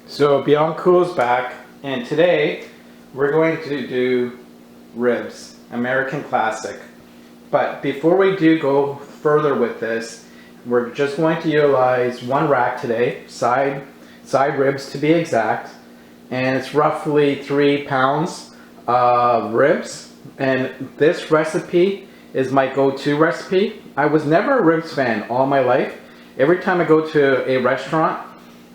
So Bianco's back, and today we're going to do ribs, American classic. But before we do go further with this, we're just going to utilize one rack today, side ribs to be exact, and it's roughly 3 pounds of ribs. And this recipe is my go-to recipe. I was never a ribs fan all my life. Every time I go to a restaurant,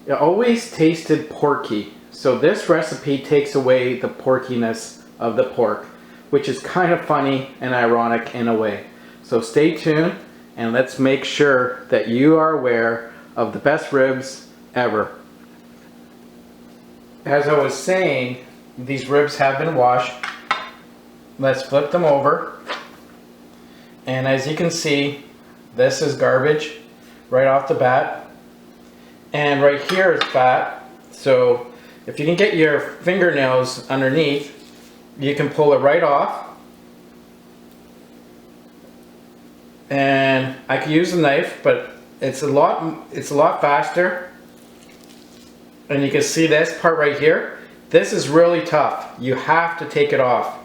it always tasted porky. So this recipe takes away the porkiness of the pork, which is kind of funny and ironic in a way. So stay tuned and let's make sure that you are aware of the best ribs ever. As I was saying, these ribs have been washed. Let's flip them over. And as you can see, this is garbage right off the bat. And right here is fat. So if you can get your fingernails underneath, you can pull it right off. And I could use a knife, but it's a lot faster. And you can see this part right here. This is really tough. You have to take it off.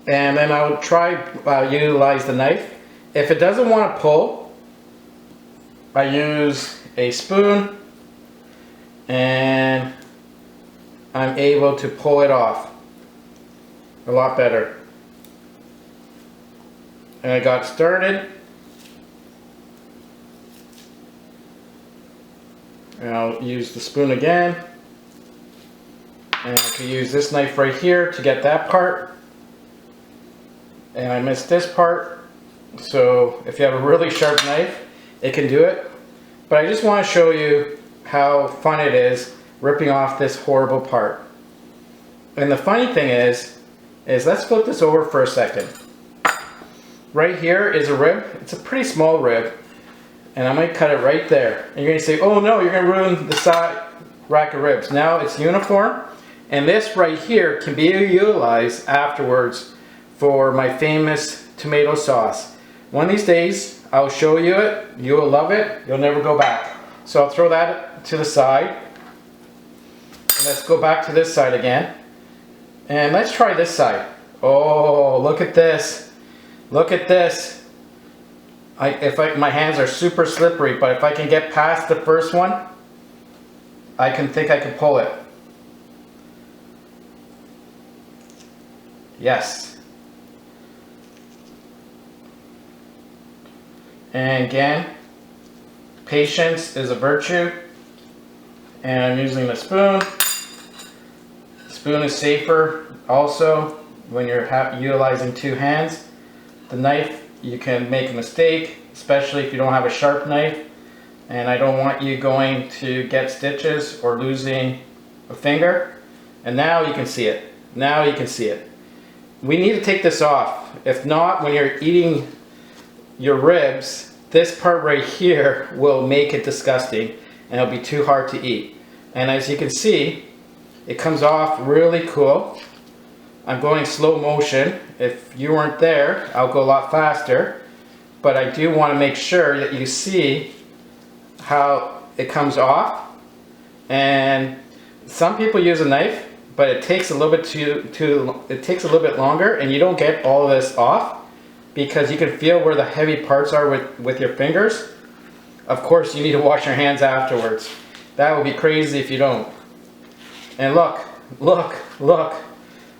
And then I'll try utilize the knife. If it doesn't want to pull, I use a spoon and I'm able to pull it off a lot better. And I got started. And I'll use the spoon again. And I can use this knife right here to get that part. And I missed this part. So if you have a really sharp knife, it can do it. But I just want to show you how fun it is ripping off this horrible part. And the funny thing is let's flip this over for a second. Right here is a rib. It's a pretty small rib. And I'm going to cut it right there. And you're going to say, oh no, you're going to ruin the side rack of ribs. Now it's uniform. And this right here can be utilized afterwards for my famous tomato sauce. One of these days, I'll show you it. You will love it. You'll never go back. So I'll throw that to the side. And let's go back to this side again. And let's try this side. Oh, look at this. Look at this. My hands are super slippery, but if I can get past the first one, I can pull it. Yes. And again, patience is a virtue. And I'm using the spoon. The spoon is safer also when you're utilizing two hands. The knife, you can make a mistake, especially if you don't have a sharp knife. And I don't want you going to get stitches or losing a finger. And now you can see it. Now you can see it. We need to take this off. If not, when you're eating your ribs, this part right here will make it disgusting and it'll be too hard to eat. And as you can see, it comes off really cool. I'm going slow motion. If you weren't there, I'll go a lot faster. But I do want to make sure that you see how it comes off. And some people use a knife, but it takes a little bit longer, and you don't get all of this off because you can feel where the heavy parts are with your fingers. Of course, you need to wash your hands afterwards. That would be crazy if you don't. And look, look, look,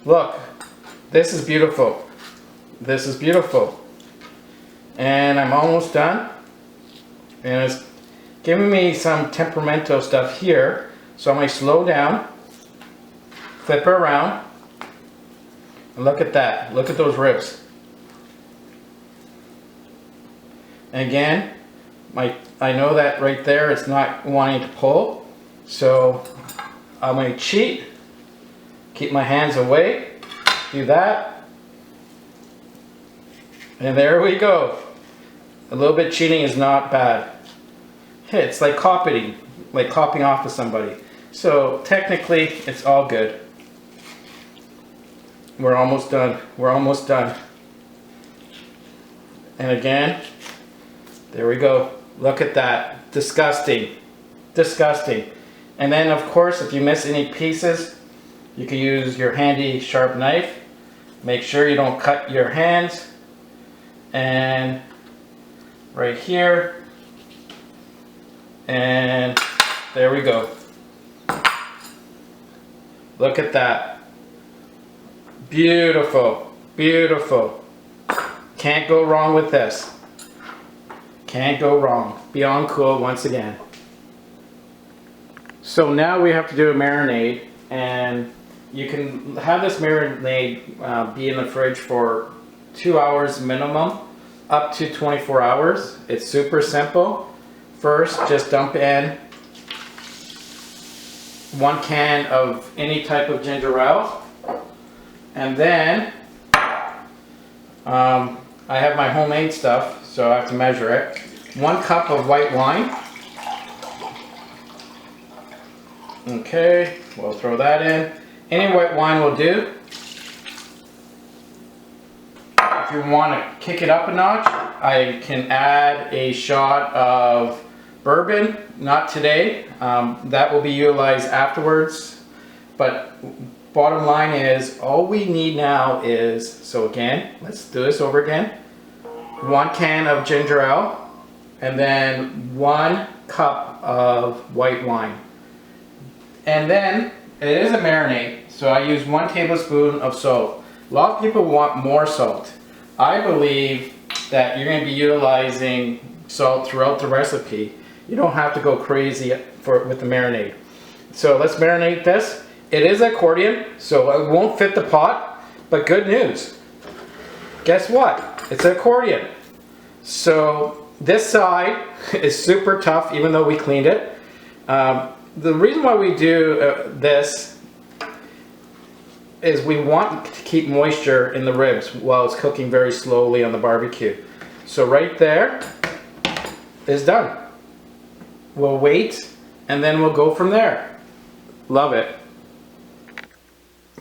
look. This is beautiful. This is beautiful. And I'm almost done. And it's giving me some temperamental stuff here. So I'm going to slow down, flip her around, and look at that. Look at those ribs. And again, I know that right there it's not wanting to pull, so I'm going to cheat, keep my hands away, do that, and there we go. A little bit cheating is not bad. Hey, it's like copying off of somebody. So technically, it's all good. We're almost done. We're almost done. And again, there we go. Look at that. Disgusting. Disgusting. And then of course, if you miss any pieces, you can use your handy sharp knife. Make sure you don't cut your hands. And right here. And there we go. Look at that. Beautiful, beautiful. Can't go wrong with this. Can't go wrong. Beyond cool once again. So now we have to do a marinade, and you can have this marinade be in the fridge for 2 hours minimum, up to 24 hours. It's super simple. First, just dump in 1 can of any type of ginger ale, and then I have my homemade stuff, so I have to measure it. 1 cup of white wine. Okay, we'll throw that in. Any white wine will do. If you want to kick it up a notch, I can add a shot of bourbon. Not today. That will be utilized afterwards. But bottom line is, all we need now is, so again, let's do this over again. 1 can of ginger ale, and then 1 cup of white wine. And then it is a marinade, so I use 1 tablespoon of salt. A lot of people want more salt. I believe that you're going to be utilizing salt throughout the recipe. You don't have to go crazy with the marinade. So let's marinate this. It is accordion, so it won't fit the pot, but good news. Guess what? It's an accordion. So this side is super tough, even though we cleaned it. The reason why we do this is we want to keep moisture in the ribs while it's cooking very slowly on the barbecue. So right there is done. We'll wait, and then we'll go from there. Love it.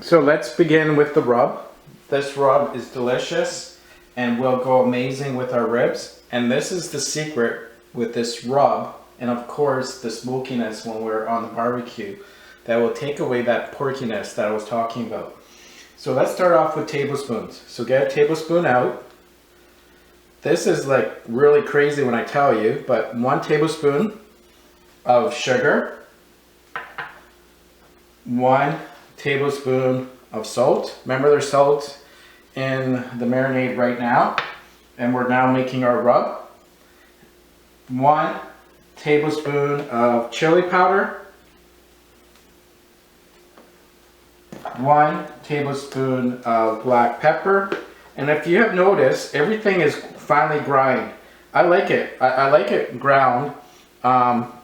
So let's begin with the rub. This rub is delicious and will go amazing with our ribs. And this is the secret with this rub, and of course the smokiness when we're on the barbecue, that will take away that porkiness that I was talking about. So let's start off with tablespoons. So get a tablespoon out. This is like really crazy when I tell you, but 1 tablespoon of sugar, 1 tablespoon of salt. Remember, there's salt in the marinade right now, and we're now making our rub. 1 tablespoon of chili powder, 1 tablespoon of black pepper. And if you have noticed, everything is finely ground. I like it. I like it ground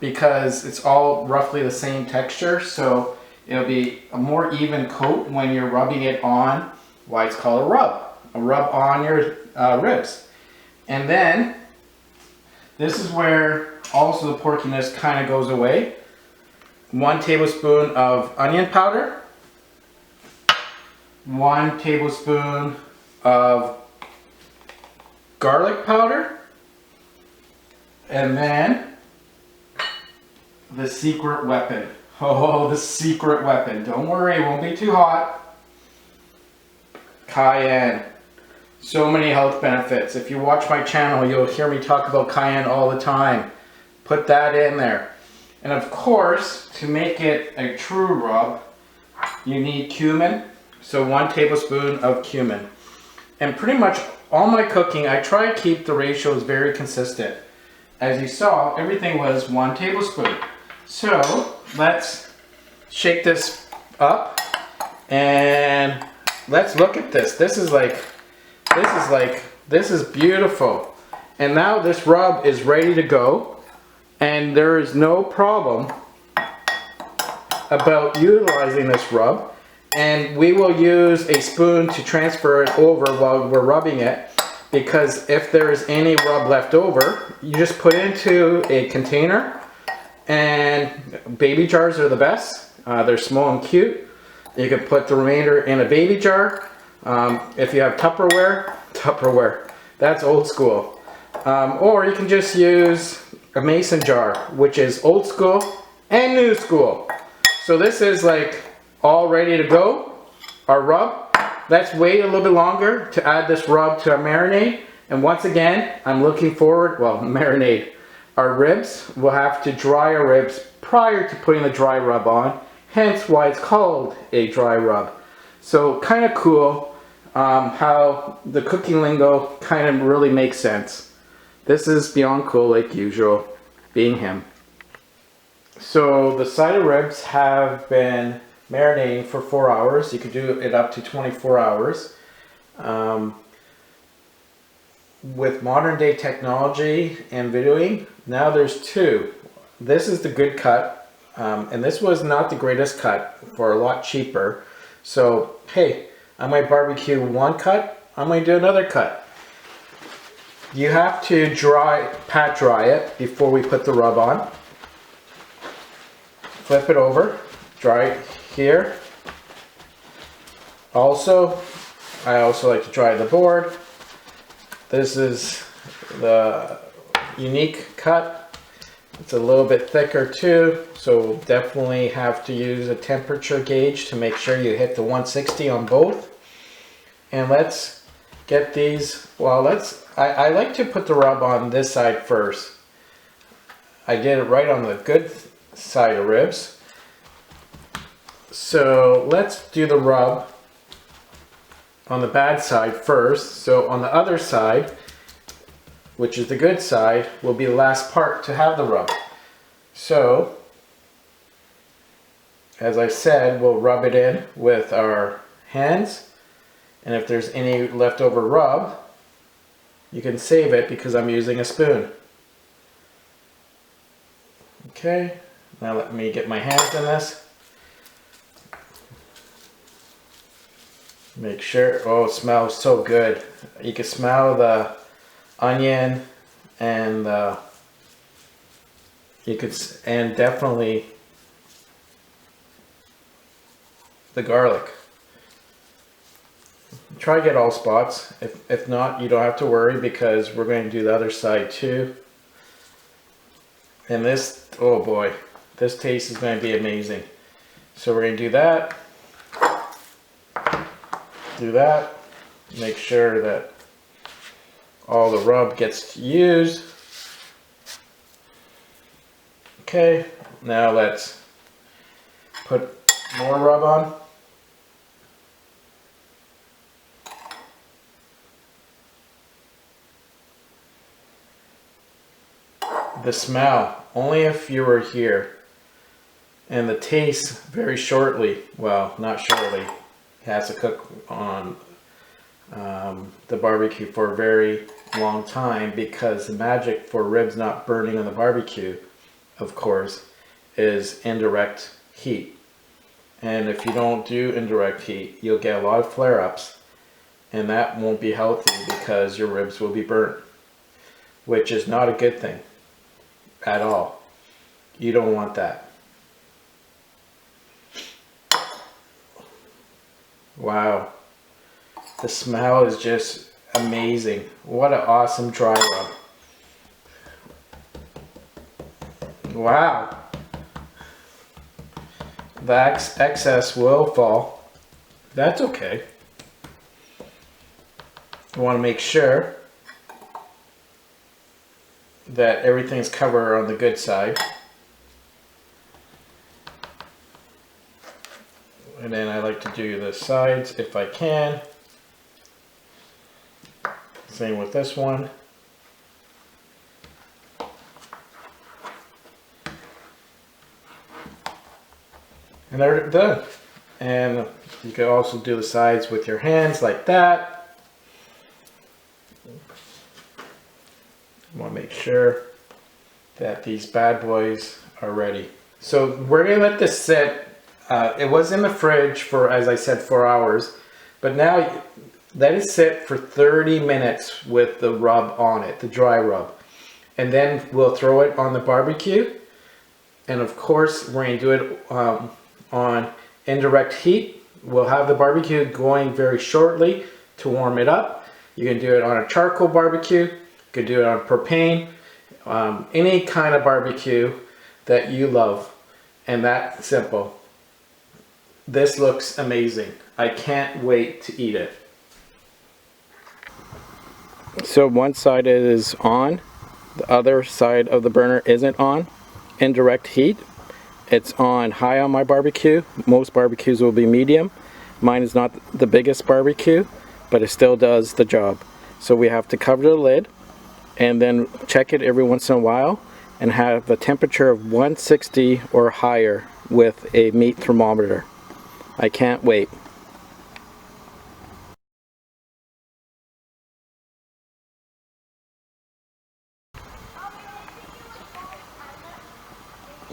because it's all roughly the same texture, so it'll be a more even coat when you're rubbing it on. Why it's called a rub on your ribs. And then this is where also the porkiness kind of goes away. 1 tablespoon of onion powder, 1 tablespoon of garlic powder, and then the secret weapon. Oh, the secret weapon. Don't worry, it won't be too hot. Cayenne. So many health benefits. If you watch my channel, you'll hear me talk about cayenne all the time. Put that in there. And of course, to make it a true rub, you need cumin. So 1 tablespoon of cumin. And pretty much all my cooking, I try to keep the ratios very consistent. As you saw, everything was 1 tablespoon. So let's shake this up and let's look at this. This is beautiful. And now this rub is ready to go, and there is no problem about utilizing this rub. And we will use a spoon to transfer it over while we're rubbing it, because if there is any rub left over, you just put it into a container, and baby jars are the best. They're small and cute. You can put the remainder in a baby jar. If you have Tupperware, that's old school. Or you can just use a mason jar, which is old school and new school. So this is like all ready to go, our rub. Let's wait a little bit longer to add this rub to our marinade. And once again, I'm looking forward, well, marinade. Our ribs, we'll have to dry our ribs prior to putting the dry rub on, hence why it's called a dry rub. So kind of cool how the cooking lingo kind of really makes sense. This is beyond cool like usual, being him. So the side of ribs have been marinating for 4 hours. You could do it up to 24 hours. With modern day technology and videoing, now there's two. This is the good cut, and this was not the greatest cut for a lot cheaper. So hey, I might barbecue one cut, I might do another cut. You have to pat dry it before we put the rub on. Flip it over, dry it here. Also, I also like to dry the board. This is the unique cut. It's a little bit thicker too, so definitely have to use a temperature gauge to make sure you hit the 160 on both. And let's get these, well, I like to put the rub on this side first. I did it right on the good side of ribs. So let's do the rub on the bad side first. So on the other side, which is the good side, will be the last part to have the rub. So as I said, we'll rub it in with our hands, and if there's any leftover rub, you can save it because I'm using a spoon. Okay, now let me get my hands in this. Make sure, oh, it smells so good. You can smell the onion and and definitely the garlic. Try to get all spots. If not, you don't have to worry because we're going to do the other side too. And this, oh boy, this taste is going to be amazing. So we're going to do that. Do that, make sure that all the rub gets used. Okay, now let's put more rub on. The smell, only if you were here. And the taste, very shortly, well, not shortly, has to cook on the barbecue for a very long time, because the magic for ribs not burning on the barbecue, of course, is indirect heat. And if you don't do indirect heat, you'll get a lot of flare-ups, and that won't be healthy because your ribs will be burnt, which is not a good thing at all. You don't want that. Wow, the smell is just amazing. What an awesome dry rub. Wow. The excess will fall. That's okay. You want to make sure that everything's covered on the good side. And then I like to do the sides if I can. Same with this one. And they're done. And you can also do the sides with your hands like that. You want to make sure that these bad boys are ready. So we're going to let this sit. It was in the fridge for, as I said, 4 hours, but now let it sit for 30 minutes with the rub on it, the dry rub. And then we'll throw it on the barbecue. And of course, we're going to do it on indirect heat. We'll have the barbecue going very shortly to warm it up. You can do it on a charcoal barbecue. You can do it on propane. Any kind of barbecue that you love. And that simple. This looks amazing. I can't wait to eat it. So one side is on, the other side of the burner isn't on. Indirect heat. It's on high on my barbecue. Most barbecues will be medium. Mine is not the biggest barbecue, but it still does the job. So we have to cover the lid and then check it every once in a while and have a temperature of 160 or higher with a meat thermometer. I can't wait.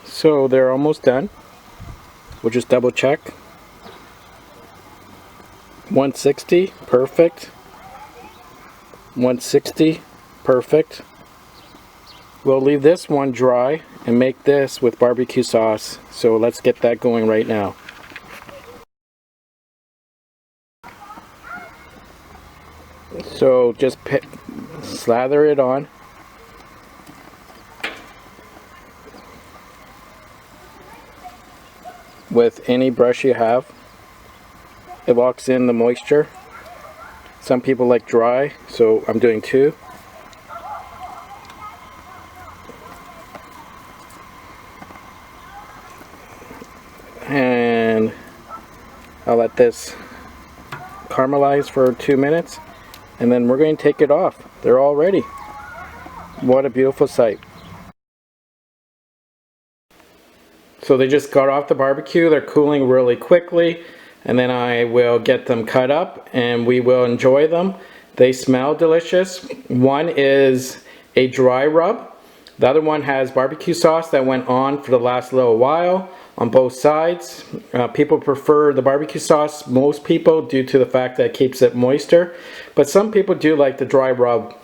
So they're almost done. We'll just double check. 160, perfect. 160, perfect. We'll leave this one dry and make this with barbecue sauce. So let's get that going right now. So just slather it on. With any brush you have. It locks in the moisture. Some people like dry, so I'm doing 2. And I'll let this caramelize for 2 minutes, and then we're going to take it off. They're all ready. What a beautiful sight. So they just got off the barbecue. They're cooling really quickly, and then I will get them cut up and we will enjoy them. They smell delicious. One is a dry rub. The other one has barbecue sauce that went on for the last little while on both sides. People prefer the barbecue sauce, most people, due to the fact that it keeps it moister. But some people do like the dry rub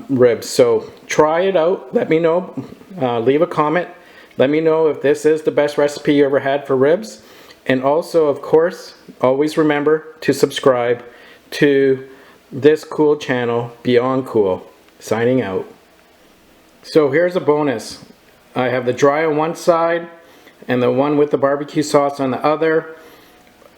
ribs. So try it out. Let me know. Leave a comment. Let me know if this is the best recipe you ever had for ribs. And also, of course, always remember to subscribe to this cool channel, Beyond Cool. Signing out. So here's a bonus. I have the dry on one side and the one with the barbecue sauce on the other.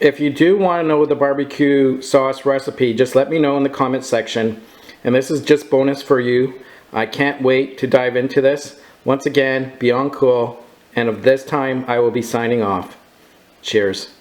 If you do want to know the barbecue sauce recipe, just let me know in the comment section. And this is just bonus for you. I can't wait to dive into this. Once again, Beyond Cool, and of this time I will be signing off. Cheers.